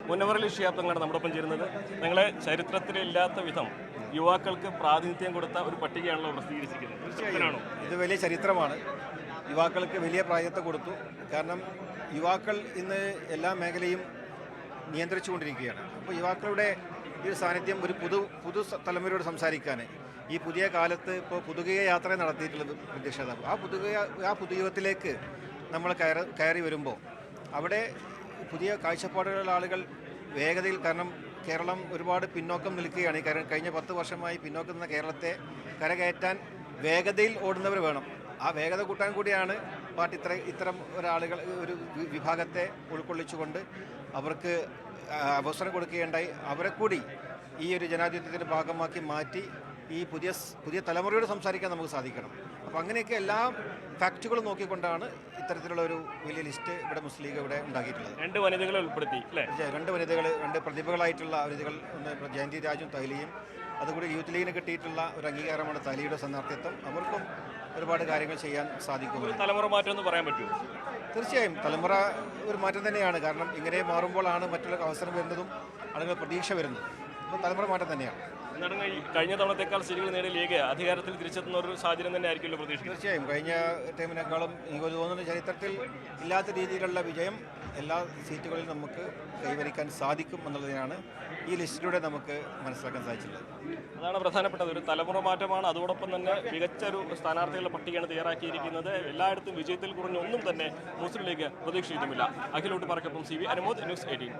മുനവറലി ശിഹാബ് തങ്ങളാണ് നമ്മോടൊപ്പം ചേരുന്നത്. നിങ്ങളെ ചരിത്രത്തിലില്ലാത്ത വിധം യുവാക്കൾക്ക് പ്രാതിനിധ്യം കൊടുത്ത ഒരു പട്ടികയാണല്ലോ പ്രസിദ്ധീകരിച്ചിരിക്കുന്നത്. തീർച്ചയായും ഇത് വലിയ ചരിത്രമാണ്. യുവാക്കൾക്ക് വലിയ പ്രായത്തെ കൊടുത്തു. കാരണം യുവാക്കൾ ഇന്ന് എല്ലാ മേഖലയും നിയന്ത്രിച്ചുകൊണ്ടിരിക്കുകയാണ്. അപ്പോൾ യുവാക്കളുടെ ഈ ഒരു സാന്നിധ്യം ഒരു പുതു തലമുറയോട് സംസാരിക്കാൻ ഈ പുതിയ കാലത്ത് ഇപ്പോൾ പുതുകയ യാത്ര നടത്തിയിട്ടുള്ള പ്രത്യക്ഷത ആ പുതുയുഗത്തിലേക്ക് നമ്മൾ കയറി വരുമ്പോൾ അവിടെ പുതിയ കാഴ്ചപ്പാടുകളുള്ള ആളുകൾ വേഗതയിൽ, കാരണം കേരളം ഒരുപാട് പിന്നോക്കം നിൽക്കുകയാണ്. കഴിഞ്ഞ 10 വർഷമായി പിന്നോക്കം നിന്ന കേരളത്തെ കരകയറ്റാൻ വേഗതയിൽ ഓടുന്നവർ വേണം. ആ വേഗത കൂട്ടാൻ കൂടിയാണ് പാർട്ടി ഇത്തരം ഒരു വിഭാഗത്തെ ഉൾക്കൊള്ളിച്ചുകൊണ്ട് അവർക്ക് അവസരം കൊടുക്കുകയുണ്ടായി. അവരെ കൂടി ഈ ഒരു ജനാധിപത്യത്തിൻ്റെ ഭാഗമാക്കി മാറ്റി ഈ പുതിയ തലമുറയോട് സംസാരിക്കാൻ നമുക്ക് സാധിക്കണം. അപ്പോൾ അങ്ങനെയൊക്കെ എല്ലാ ഫാക്റ്റുകളും നോക്കിക്കൊണ്ടാണ് ഇത്തരത്തിലുള്ള ഒരു വലിയ ലിസ്റ്റ് ഇവിടെ മുസ്ലിം ലീഗ് ഇവിടെ ഉണ്ടാക്കിയിട്ടുള്ളത്. 2 വനിതകളെ ഉൾപ്പെടുത്തി അല്ലേ? 2 വനിതകൾ, 2 പ്രതിഭകളായിട്ടുള്ള വനിതകൾ, ഒന്ന് ജയന്തി രാജും തൈലിയും. അതുകൂടി യൂത്ത് ലീഗിന് കിട്ടിയിട്ടുള്ള ഒരു അംഗീകാരമാണ് തൈലിയുടെ സ്ഥാനാർത്ഥിത്വം. അവർക്കും ഒരുപാട് കാര്യങ്ങൾ ചെയ്യാൻ സാധിക്കും. ഒരു തലമുറ മാറ്റം എന്ന് പറയാൻ പറ്റുമോ? തീർച്ചയായും തലമുറ ഒരു മാറ്റം തന്നെയാണ്. കാരണം ഇങ്ങനെ മാറുമ്പോഴാണ് മറ്റുള്ള അവസരം വരുന്നതും ആളുകൾ പ്രതീക്ഷ വരുന്നത്. അപ്പോൾ തലമുറ മാറ്റം തന്നെയാണ്. എന്താണ് ഈ കഴിഞ്ഞ തവണത്തേക്കാൾ സീറ്റുകൾ നേടിയ ലീഗ് അധികാരത്തിൽ തിരിച്ചെത്തുന്ന ഒരു സാഹചര്യം തന്നെ ആയിരിക്കുമല്ലോ പ്രതീക്ഷിക്കുന്നത്? തീർച്ചയായും കഴിഞ്ഞ ടൈമിനേക്കാളും എനിക്ക് തോന്നുന്നു ചരിത്രത്തിൽ ഇല്ലാത്ത രീതിയിലുള്ള വിജയം എല്ലാ സീറ്റുകളിലും നമുക്ക് കൈവരിക്കാൻ സാധിക്കും എന്നുള്ളതിനാണ് ഈ ലിസ്റ്റിലൂടെ നമുക്ക് മനസ്സിലാക്കാൻ സാധിച്ചിട്ടുള്ളത്. അതാണ് പ്രധാനപ്പെട്ടത്. ഒരു തലമുറ മാറ്റമാണ്. അതോടൊപ്പം തന്നെ മികച്ച ഒരു സ്ഥാനാർത്ഥികളുടെ പട്ടികയാണ് തയ്യാറാക്കിയിരിക്കുന്നത്. എല്ലായിടത്തും വിജയത്തിൽ കുറഞ്ഞൊന്നും തന്നെ മുസ്ലിം ലീഗ് പ്രതീക്ഷിക്കുന്നില്ല. അഖിലോട്ട് പറക്കൊപ്പം CV അനുമോദ്, ന്യൂസ് 18.